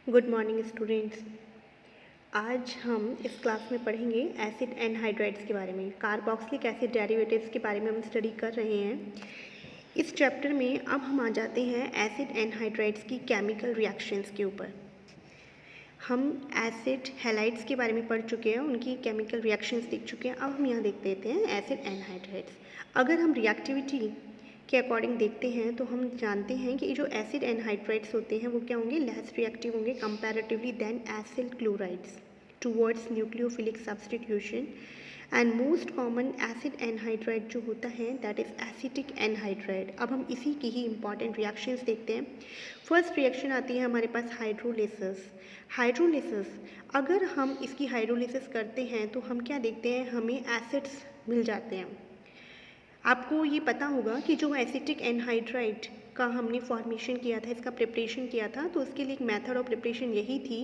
Good morning students. आज हम इस क्लास में पढ़ेंगे एसिड एनहाइड्राइड्स के बारे में। कार्बोक्सिलिक एसिड डेरिवेटिव्स के बारे में हम स्टडी कर रहे हैं। इस चैप्टर में अब हम आ जाते हैं एसिड एनहाइड्राइड्स की केमिकल रिएक्शंस के ऊपर। हम एसिड हैलाइड्स के बारे में पढ़ चुके हैं, उनकी केमिकल रिएक्शंस देख चुके हैं। अब हम यहाँ देख लेते हैं एसिड एनहाइड्राइड्स। अगर हम रिएक्टिविटी के अकॉर्डिंग देखते हैं तो हम जानते हैं कि जो एसिड एनहाइड्राइड्स होते हैं वो क्या होंगे, लेस रिएक्टिव होंगे comparatively than acid chlorides towards nucleophilic substitution. And most common acid anhydride जो होता है दैट इज एसिटिक एनहाइड्राइड। अब हम इसी की ही इंपॉर्टेंट रिएक्शंस देखते हैं। फर्स्ट रिएक्शन आती है हमारे पास हाइड्रोलिसिस। हाइड्रोलिसिस, अगर हम इसकी हाइड्रोलिसिस करते हैं तो हम क्या देखते हैं, हमें एसिड्स मिल जाते हैं। आपको ये पता होगा कि जो एसिटिक एनहाइड्राइड का हमने फॉर्मेशन किया था, इसका प्रिपरेशन किया था, तो उसके लिए एक मेथड ऑफ प्रिपरेशन यही थी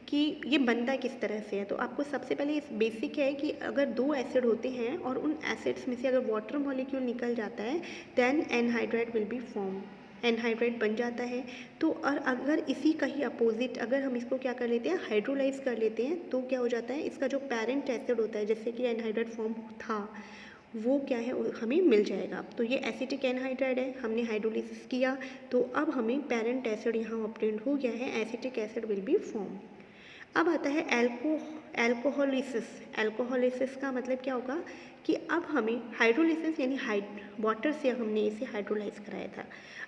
कि ये बनता किस तरह से है। तो आपको सबसे पहले इस बेसिक है कि अगर दो एसिड होते हैं और उन एसिड्स में से अगर वाटर मॉलिक्यूल निकल जाता है then anhydride will be form, anhydride बन जाता है। तो और अगर इसी का ही अपोजिट अगर हम इसको क्या कर लेते हैं, हाइड्रोलाइज कर लेते हैं, तो क्या हो जाता है, इसका जो पेरेंट एसिड होता है जिससे कि एनहाइड्राइड फॉर्म था वो क्या है, हमें मिल जाएगा। तो ये एसिटिक एनहाइड्राइड है, हमने हाइड्रोलिसिस किया तो अब हमें पेरेंट एसिड यहाँ ऑब्टेन्ड हो गया है, acetic acid will be form. अब आता है एल्कोहोलिसिस। एल्कोहोलिसिस का मतलब क्या होगा कि अब हमें हाइड्रोलिसिस यानी वाटर से हमने इसे हाइड्रोलाइज कराया था,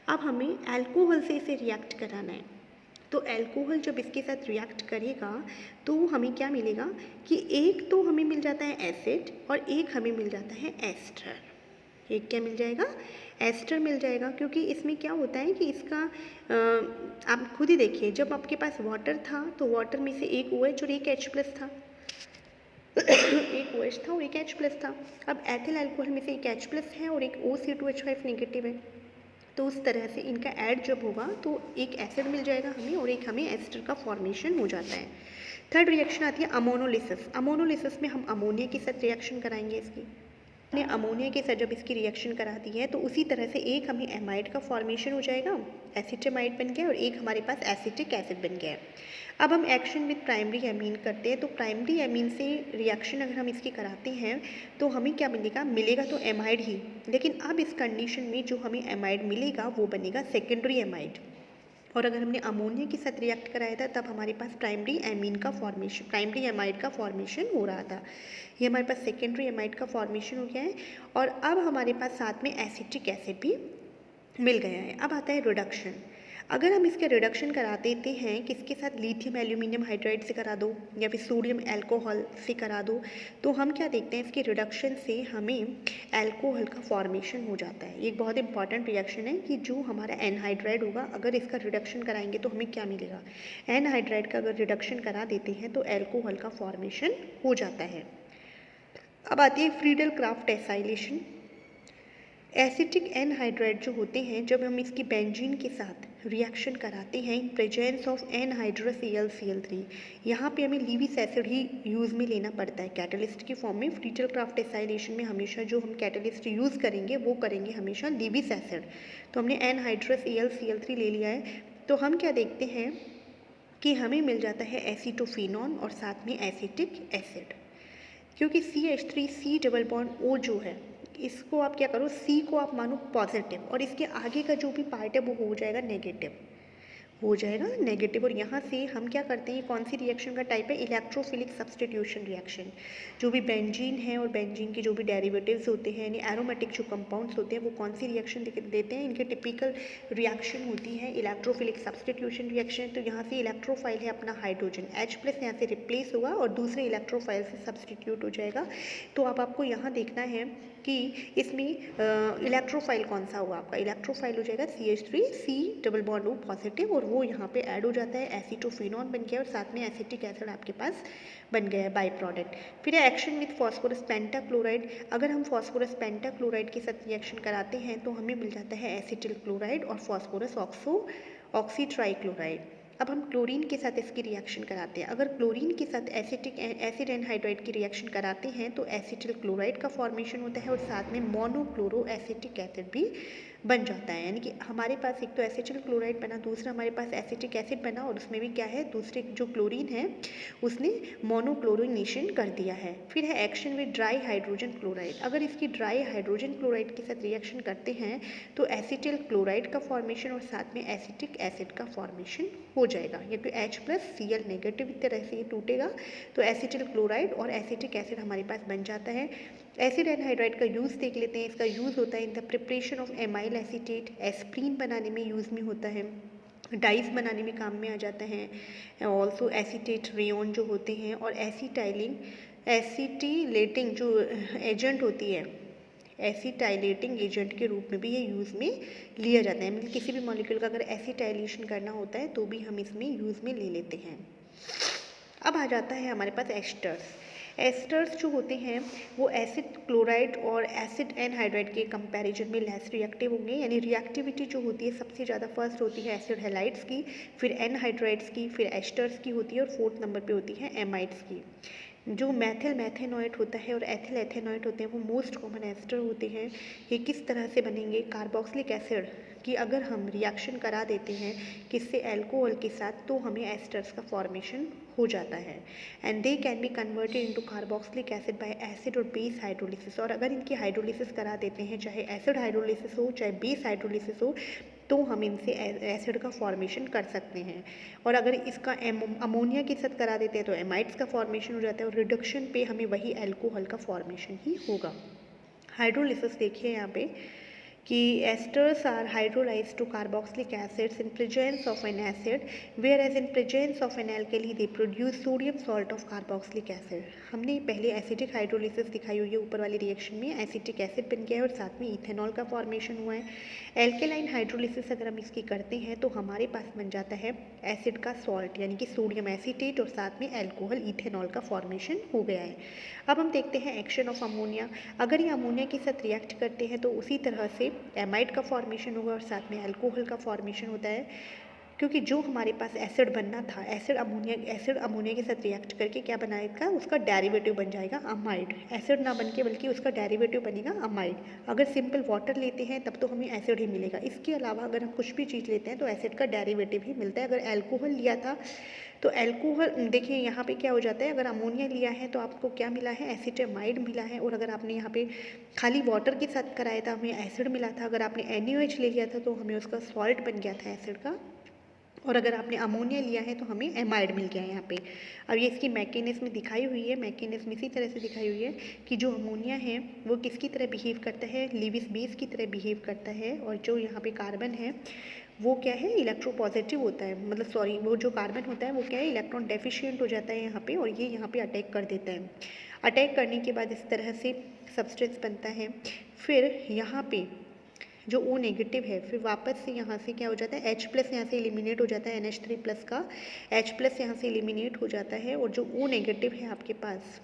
अब हमें एल्कोहल से इसे रिएक्ट कराना है। तो अल्कोहल जब इसके साथ रिएक्ट करेगा तो हमें क्या मिलेगा कि एक तो हमें मिल जाता है एसिड और एक हमें मिल जाता है एस्टर। एक क्या मिल जाएगा, एस्टर मिल जाएगा। क्योंकि इसमें क्या होता है कि इसका आप खुद ही देखिए, जब आपके पास वाटर था तो वाटर में से एक OH और एक H+ था एक OH था और एक H+ था। अब एथिल अल्कोहल में से एक H+ है और एक OC2H5 नेगेटिव है। तो उस तरह से इनका ऐड जब होगा तो एक एसिड मिल जाएगा हमें और एक हमें एस्टर का फॉर्मेशन हो जाता है। थर्ड रिएक्शन आती है अमोनोलिसिस। अमोनोलिसिस में हम अमोनिया के साथ रिएक्शन कराएंगे इसकी। हमने अमोनिया के साथ जब इसकी रिएक्शन करा दी है तो उसी तरह से एक हमें एमाइड का फॉर्मेशन हो जाएगा, एसिटेमाइड बन गया, और एक हमारे पास एसिटिक एसिड बन गया है। अब हम एक्शन विद प्राइमरी एमीन करते हैं। तो प्राइमरी एमीन से रिएक्शन अगर हम इसकी कराते हैं तो हमें क्या मिलेगा, मिलेगा तो एमाइड ही, लेकिन अब इस कंडीशन में जो हमें एमाइड मिलेगा वो बनेगा सेकेंडरी एमाइड। और अगर हमने अमोनिया के साथ रिएक्ट कराया था तब हमारे पास प्राइमरी एमीन का फॉर्मेशन, प्राइमरी एमाइड का फॉर्मेशन हो रहा था। ये हमारे पास सेकेंडरी एमाइड का फॉर्मेशन हो गया है और अब हमारे पास साथ में एसिटिक एसिड भी मिल गया है। अब आता है रिडक्शन। अगर हम इसके रिडक्शन करा देते हैं, किसके साथ, लिथियम एल्यूमिनियम हाइड्राइड से करा दो या फिर सोडियम अल्कोहल से करा दो, तो हम क्या देखते हैं, इसके रिडक्शन से हमें अल्कोहल का फॉर्मेशन हो जाता है। ये एक बहुत इंपॉर्टेंट रिएक्शन है कि जो हमारा एनहाइड्राइड होगा अगर इसका रिडक्शन कराएंगे तो हमें क्या मिलेगा, एनहाइड्राइड का अगर रिडक्शन करा देते हैं तो अल्कोहल का फॉर्मेशन हो जाता है। अब आती है Friedel Crafts acylation. Acetic anhydride जो होते हैं, जब हम इसकी बेंजीन के साथ रिएक्शन कराते हैं इन प्रेजेंस ऑफ एनहाइड्रस AlCl3, यहाँ पे हमें लीविस एसिड ही यूज़ में लेना पड़ता है कैटलिस्ट की फॉर्म में। फ्रीडल क्राफ्ट एसाइलेशन में हमेशा जो हम कैटलिस्ट यूज़ करेंगे वो करेंगे हमेशा लीविस एसिड। तो हमने एनहाइड्रस AlCl3 ले लिया है, तो हम क्या देखते हैं कि हमें मिल जाता है एसीटोफिनॉन और साथ में एसिटिक एसिड। क्योंकि CH3 डबल बॉन्ड O जो है, इसको आप क्या करो, C को आप मानो पॉजिटिव और इसके आगे का जो भी पार्ट है वो हो जाएगा नेगेटिव, हो जाएगा नेगेटिव। और यहाँ से हम क्या करते हैं, कौन सी रिएक्शन का टाइप है, इलेक्ट्रोफिलिक सब्स्टिट्यूशन रिएक्शन। जो भी बेंजीन है और बेंजीन के जो भी डेरिवेटिव्स होते हैं यानी एरोमेटिक जो कंपाउंड्स होते हैं वो कौन सी रिएक्शन देते हैं, इनके टिपिकल रिएक्शन होती है इलेक्ट्रोफिलिक सब्स्टिट्यूशन रिएक्शन। तो यहाँ से इलेक्ट्रोफाइल है अपना हाइड्रोजन, H+ यहाँ से रिप्लेस होगा और दूसरे इलेक्ट्रोफाइल से सब्स्टिट्यूट हो जाएगा। तो अब आपको यहाँ देखना है कि इसमें इलेक्ट्रोफाइल कौन सा हुआ, आपका इलेक्ट्रोफाइल हो जाएगा CH3 double bond O positive, और वो यहाँ पे ऐड हो जाता है, एसीटोफिनॉन बन गया और साथ में एसिटिक एसिड आपके पास बन गया है बाई प्रोडक्ट। फिर है एक्शन विथ फॉस्फोरस पेंटाक्लोराइड। अगर हम फॉस्फोरस पेंटाक्लोराइड के साथ रिएक्शन कराते हैं तो हमें मिल जाता है एसिटिल क्लोराइड और फॉस्फोरस ऑक्सी ट्राइक्लोराइड। अब हम क्लोरीन के साथ इसकी रिएक्शन कराते हैं। अगर क्लोरीन के साथ एसिड एनहाइड्राइड की रिएक्शन कराते हैं तो एसिटिल क्लोराइड का फॉर्मेशन होता है और साथ में मोनोक्लोरो एसिटिक एसिड भी बन जाता है। यानी कि हमारे पास एक तो एसिटिल क्लोराइड बना, दूसरा हमारे पास एसिटिक एसिड बना, और उसमें भी क्या है, दूसरे जो क्लोरीन है उसने मोनोक्लोरिनेशन कर दिया है। फिर है action with dry hydrogen chloride. अगर इसकी ड्राई हाइड्रोजन क्लोराइड के साथ रिएक्शन करते हैं तो एसिटिल क्लोराइड का फॉर्मेशन और साथ में एसिटिक एसिड का फॉर्मेशन हो जाएगा, क्योंकि H+Cl नेगेटिव इस तरह से ये टूटेगा तो एसिटिल क्लोराइड और एसिटिक एसिड हमारे पास बन जाता है। एसिड एनहाइड्राइड का यूज़ देख लेते हैं। इसका यूज़ होता है in the preparation of amyl acetate, aspirin बनाने में यूज़ में होता है, डाइस बनाने में काम में आ जाता है। ऑल्सो एसीटेट रेयन जो होते हैं, और एसिटिलेटिंग जो एजेंट होती है, एसिटाइलेटिंग एजेंट के रूप में भी ये यूज़ में लिया जाता है। मतलब किसी भी मॉलिक्यूल का अगर एसिटाइलेशन करना होता है तो भी हम इसमें यूज़ में ले लेते हैं। अब आ जाता है हमारे पास एस्टर्स। एस्टर्स जो होते हैं वो एसिड क्लोराइड और एसिड एनहाइड्राइड के कंपैरिजन में लेस रिएक्टिव होंगे। यानी रिएक्टिविटी जो होती है सबसे ज़्यादा फर्स्ट होती है एसिड हैलाइड्स की, फिर एनहाइड्राइड्स की, फिर एस्टर्स की होती है, और फोर्थ नंबर पे होती है एमाइड्स की। जो मैथिल मैथेनॉइड होता है और एथिल एथेनॉइड होते हैं वो मोस्ट कॉमन एस्टर होते हैं। ये किस तरह से बनेंगे, कार्बोक्सिलिक एसिड की अगर हम रिएक्शन करा देते हैं किससे, एल्कोहल के साथ, तो हमें एस्टर्स का फॉर्मेशन हो जाता है। And they can be converted into carboxylic acid by acid और बेस हाइड्रोलिसिस। और अगर इनकी हाइड्रोलिसिस करा देते हैं, चाहे एसिड हाइड्रोलिसिस हो चाहे बेस हाइड्रोलिसिस हो, तो हम इनसे एसिड का फॉर्मेशन कर सकते हैं। और अगर इसका अमोनिया के साथ करा देते हैं तो एमाइड्स का फॉर्मेशन हो जाता है, और रिडक्शन पे हमें वही एल्कोहल का फॉर्मेशन ही होगा। हाइड्रोलिसिस देखिए यहाँ पे कि esters are hydrolysed to carboxylic acids in presence of an acid, whereas in presence of an alkali they produce sodium salt of carboxylic acid. हमने पहले एसिटिक हाइड्रोलिसिस दिखाई हुई है ऊपर वाली रिएक्शन में, एसिटिक एसिड बन गया है और साथ में इथेनॉल का फॉर्मेशन हुआ है। एल्केलाइन हाइड्रोलिसिस अगर हम इसकी करते हैं तो हमारे पास बन जाता है एसिड का सॉल्ट, यानी कि सोडियम एसीटेट, और साथ में एल्कोहल इथेनॉल का फॉर्मेशन हो गया है। अब हम देखते हैं एक्शन ऑफ अमोनिया। अगर ये अमोनिया के साथ रिएक्ट करते हैं तो उसी तरह से एमाइड का फॉर्मेशन होगा और साथ में एल्कोहल का फॉर्मेशन होता है, क्योंकि जो हमारे पास एसिड बनना था, एसिड अमोनिया के साथ रिएक्ट करके क्या बनाएगा, उसका डेरिवेटिव बन जाएगा अमाइड। एसिड ना बन के बल्कि उसका डेरिवेटिव बनेगा अमाइड। अगर सिंपल वाटर लेते हैं तब तो हमें एसिड ही मिलेगा। इसके अलावा अगर हम कुछ भी चीज़ लेते हैं तो एसिड का डेरिवेटिव ही मिलता है। अगर एल्कोहल लिया था तो एल्कोहल देखिए यहाँ पे क्या हो जाता है, अगर अमोनिया लिया है तो आपको क्या मिला है, एसिटेमाइड मिला है। और अगर आपने यहाँ पे खाली वाटर के साथ कराया था हमें एसिड मिला था। अगर आपने NaOH ले लिया था तो हमें उसका सॉल्ट बन गया था एसिड का। और अगर आपने अमोनिया लिया है तो हमें एमाइड मिल गया है यहाँ पे। अब ये इसकी मैकेनिज्म दिखाई हुई है, मैकेनिज्म इसी तरह से दिखाई हुई है कि जो अमोनिया है वो किसकी तरह बिहेव करता है, लीविस बेस की तरह बिहेव करता है। और जो यहाँ पे कार्बन है वो क्या है, इलेक्ट्रोपॉजिटिव होता है, मतलब सॉरी, वो जो कार्बन होता है वो क्या है, इलेक्ट्रॉन डेफिशिएंट हो जाता है यहाँ पे, और ये यहाँ पे अटैक कर देता है। अटैक करने के बाद इस तरह से सब्सटेंस बनता है। फिर यहाँ पे जो O नेगेटिव है फिर वापस से यहाँ से क्या हो जाता है, H+ यहाँ से एलिमिनेट हो जाता है, NH3+ का H+ यहाँ से एलिमिनेट हो जाता है। और जो O नेगेटिव है आपके पास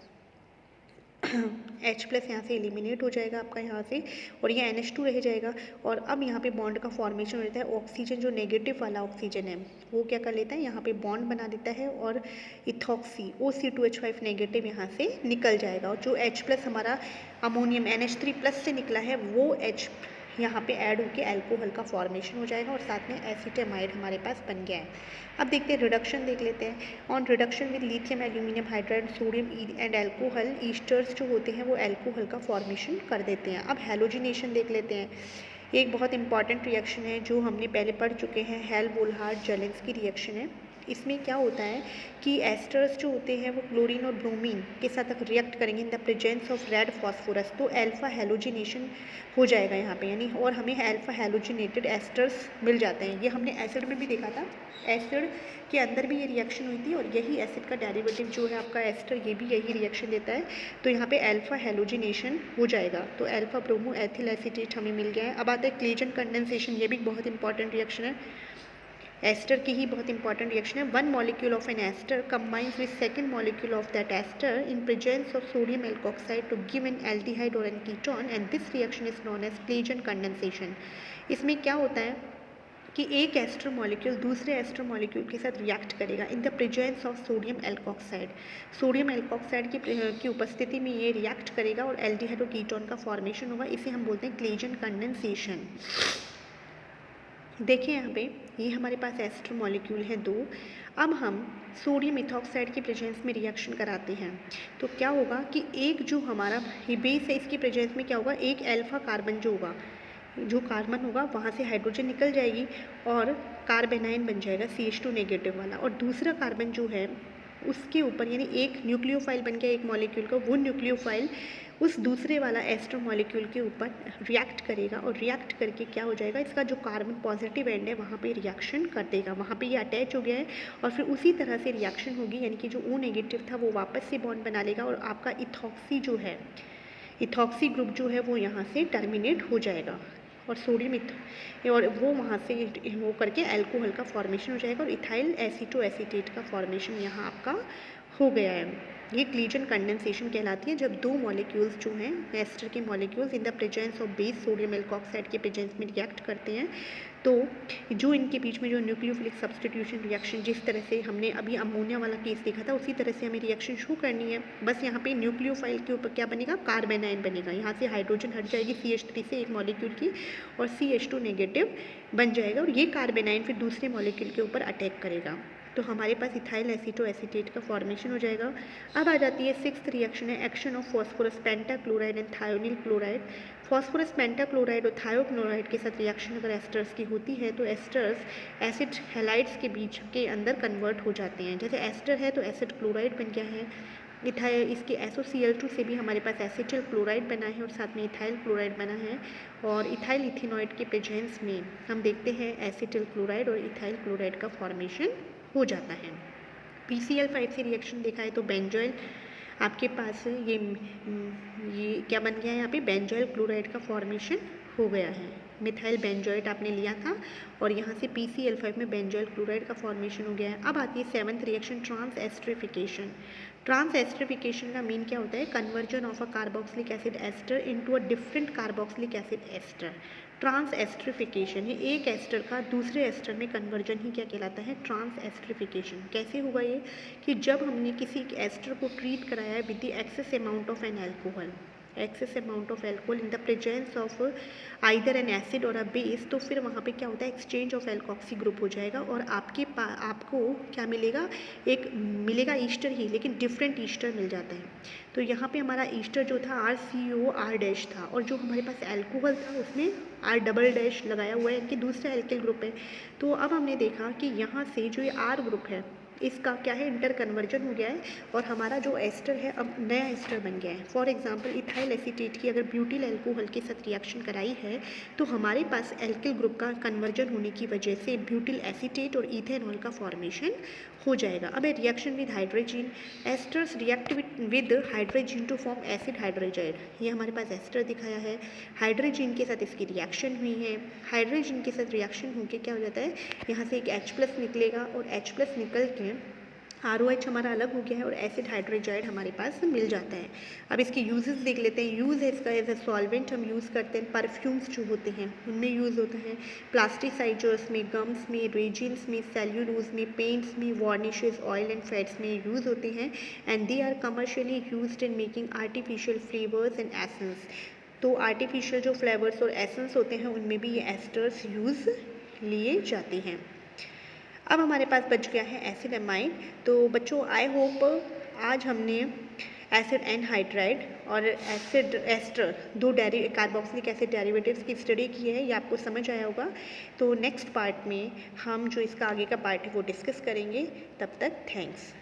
H+ यहाँ से एलिमिनेट हो जाएगा आपका यहाँ से, और ये NH2 रह जाएगा। और अब यहाँ पे बॉन्ड का फॉर्मेशन हो जाता है। ऑक्सीजन जो नेगेटिव वाला ऑक्सीजन है वो क्या कर लेता है, यहाँ पे बॉन्ड बना देता है, और इथॉक्सी OC2H5 नेगेटिव यहाँ से निकल जाएगा। और जो H+ हमारा अमोनियम NH3+ से निकला है वो H यहाँ पे ऐड होके एल्कोहल का फॉर्मेशन हो जाएगा, और साथ में एसिटेमाइड हमारे पास बन गया है। अब देखते हैं रिडक्शन देख लेते हैं। On reduction with lithium aluminium hydride sodium and alcohol, esters जो होते हैं वो एल्कोहल का फॉर्मेशन कर देते हैं। अब हैलोजिनेशन देख लेते हैं। एक बहुत इंपॉर्टेंट रिएक्शन है जो हमने पहले पढ़ चुके हैं, हेल-वोल्हार्ड-जेलेंस्की रिएक्शन है। इसमें क्या होता है कि एस्टर्स जो होते हैं वो क्लोरीन और ब्रोमीन के साथ अगर रिएक्ट करेंगे इन the presence of red phosphorus तो अल्फा हैलोजिनेशन हो जाएगा यहाँ पे, यानी और हमें अल्फा हैलोजिनेटेड एस्टर्स मिल जाते हैं। ये हमने एसिड में भी देखा था, एसिड के अंदर भी ये रिएक्शन हुई थी, और यही एसिड का डेरिवेटिव जो है आपका एस्टर, ये भी यही रिएक्शन देता है। तो यहाँ पे अल्फा हैलोजिनेशन हो जाएगा, तो अल्फा ब्रोमो एथिल एसीटेट हमें मिल गया है। अब आता है क्लीजन कंडेंसेशन, ये भी बहुत इंपॉर्टेंट रिएक्शन है, एस्टर की ही बहुत इंपॉर्टेंट रिएक्शन है। One molecule of an ester combines with second molecule of that ester in presence of sodium alkoxide to give an aldehyde और an ketone, and this reaction is known as Claisen condensation. इसमें क्या होता है कि एक ester molecule दूसरे ester molecule के साथ रिएक्ट करेगा in the presence of sodium alkoxide. Sodium alkoxide की उपस्थिति में ये रिएक्ट करेगा और एल्डिहाइड कीटोन का फॉर्मेशन होगा। इसे हम बोलते हैं क्लेजन कंडेंसेशन। देखिए यहाँ पे ये हमारे पास एस्टर मॉलिक्यूल है 2। अब हम सोडियम इथॉक्साइड की प्रेजेंस में रिएक्शन कराते हैं तो क्या होगा कि एक जो हमारा बेस है इसकी प्रेजेंस में क्या होगा, एक अल्फा कार्बन जो कार्बन होगा वहाँ से हाइड्रोजन निकल जाएगी और कार्बेनाइन बन जाएगा CH2 नेगेटिव वाला, और दूसरा कार्बन जो है उसके ऊपर यानी एक न्यूक्लियोफाइल बन गया एक मॉलिक्यूल का, वो न्यूक्लियोफाइल उस दूसरे वाला एस्टर मॉलिक्यूल के ऊपर रिएक्ट करेगा और रिएक्ट करके क्या हो जाएगा, इसका जो कार्बन पॉजिटिव एंड है वहाँ पे रिएक्शन कर देगा, वहाँ पे ये अटैच हो गया है और फिर उसी तरह से रिएक्शन होगी, यानी कि जो O नेगेटिव था वो वापस से बॉन्ड बना लेगा और आपका इथॉक्सी ग्रुप जो है वो यहाँ से टर्मिनेट हो जाएगा और और वो वहाँ से वो करके अल्कोहल का फॉर्मेशन हो जाएगा और इथाइल एसीटोएसीटेट का फॉर्मेशन यहाँ आपका हो गया है। ये क्लीजन कंडेंसेशन कहलाती है, जब दो मॉलिक्यूल्स जो हैं एस्टर के molecules in the presence of base sodium alkoxide के प्रेजेंस में रिएक्ट करते हैं तो जो इनके बीच में जो न्यूक्लियोफिलिक सब्स्टिट्यूशन रिएक्शन, जिस तरह से हमने अभी अमोनिया वाला केस देखा था उसी तरह से हमें रिएक्शन शुरू करनी है। बस यहाँ पे न्यूक्लियोफाइल के ऊपर क्या बनेगा, कार्बेनाइन बनेगा, यहाँ से हाइड्रोजन हट जाएगी CH3 से एक मॉलिक्यूल की और CH2 नेगेटिव बन जाएगा और ये कार्बेनाइन फिर दूसरे मॉलिक्यूल के ऊपर अटैक करेगा तो हमारे पास इथाइल एसीटोएसीटेट का फॉर्मेशन हो जाएगा। अब आ जाती है 6th रिएक्शन है action of phosphorus pentachloride and thionyl chloride. Phosphorus pentachloride और थायोक्लोराइड के साथ रिएक्शन अगर एस्टर्स की होती है तो एस्टर्स एसिड हैलाइड्स के बीच के अंदर कन्वर्ट हो जाते हैं। जैसे एस्टर है तो एसिड क्लोराइड बन गया है, इथाइल इसके SOCl2 से भी हमारे पास एसिटिल क्लोराइड बना है और साथ में इथाइल क्लोराइड बना है और इथाइल इथेनॉइड के प्रेजेंस में हम देखते हैं एसिटिल क्लोराइड और इथाइल क्लोराइड का फॉर्मेशन हो जाता है। PCl5 से रिएक्शन देखा है तो बेंजोइल आपके पास ये क्या बन गया है, यहाँ पे बेंजोइल क्लोराइड का फॉर्मेशन हो गया है। मिथाइल बेंजोइट आपने लिया था और यहाँ से PCl5 में बेंजोइल क्लोराइड का फॉर्मेशन हो गया है। अब आती है 7th reaction transesterification. Transesterification का मीन क्या होता है, conversion of a carboxylic acid ester into a different carboxylic acid ester. Transesterification है एक एस्टर का दूसरे एस्टर में कन्वर्जन ही क्या कहलाता है, ट्रांस एस्टरिफिकेशन। कैसे होगा ये कि जब हमने किसी एस्टर को ट्रीट कराया है with the excess amount of an alcohol in the presence of either an acid और अ बेस, तो फिर वहाँ पे क्या होता है, एक्सचेंज ऑफ एल्कोक्सी ग्रुप हो जाएगा और आपको क्या मिलेगा, एक मिलेगा ईस्टर ही लेकिन डिफरेंट ईस्टर मिल जाता है। तो यहाँ पे हमारा ईस्टर जो था RCOR- था और जो हमारे पास अल्कोहल था उसमें R" लगाया हुआ है, इनके दूसरे एल्किल ग्रुप है। तो अब हमने देखा कि यहाँ से जो ये R ग्रुप है इसका क्या है, इंटर कन्वर्जन हो गया है और हमारा जो एस्टर है अब नया एस्टर बन गया है। फॉर एग्जांपल इथाइल एसीटेट की अगर ब्यूटिल अल्कोहल के साथ रिएक्शन कराई है तो हमारे पास एल्किल ग्रुप का कन्वर्जन होने की वजह से ब्यूटिल एसीटेट और इथेनॉल का फॉर्मेशन हो जाएगा। अब reaction with hydrogen, esters react with hydrogen to form acid hydrazide. ये हमारे पास एस्टर दिखाया है, हाइड्रोजन के साथ इसकी रिएक्शन हुई है, हाइड्रोजन के साथ रिएक्शन होकर क्या हो जाता है, यहाँ से एक H+ निकलेगा और H+ निकल के ROH हमारा अलग हो गया है और एसिड हाइड्रोजाइड हमारे पास मिल जाता है। अब इसके यूजेस देख लेते हैं। यूज़ है इसका एज ए सॉल्वेंट हम यूज़ करते हैं, परफ्यूम्स जो होते हैं उनमें यूज़ होता है, प्लास्टिसाइजर्स में, गम्स में, रेजिन्स में, सेल्यूलोज में, पेंट्स में, वार्निशेस, ऑयल एंड फैट्स में यूज़ होते हैं and they are commercially used in making artificial flavours and essence. तो आर्टिफिशियल जो फ्लेवर्स और एसेंस होते हैं उनमें भी ये एस्टर्स यूज़ लिए जाते हैं। अब हमारे पास बच गया है एसिड एमाइड। तो बच्चों आई होप आज हमने एसिड एनहाइड्राइड और एसिड एस्टर दो कार्बोक्सिलिक एसिड डेरिवेटिव्स की स्टडी की है, ये आपको समझ आया होगा। तो नेक्स्ट पार्ट में हम जो इसका आगे का पार्ट है वो डिस्कस करेंगे। तब तक थैंक्स।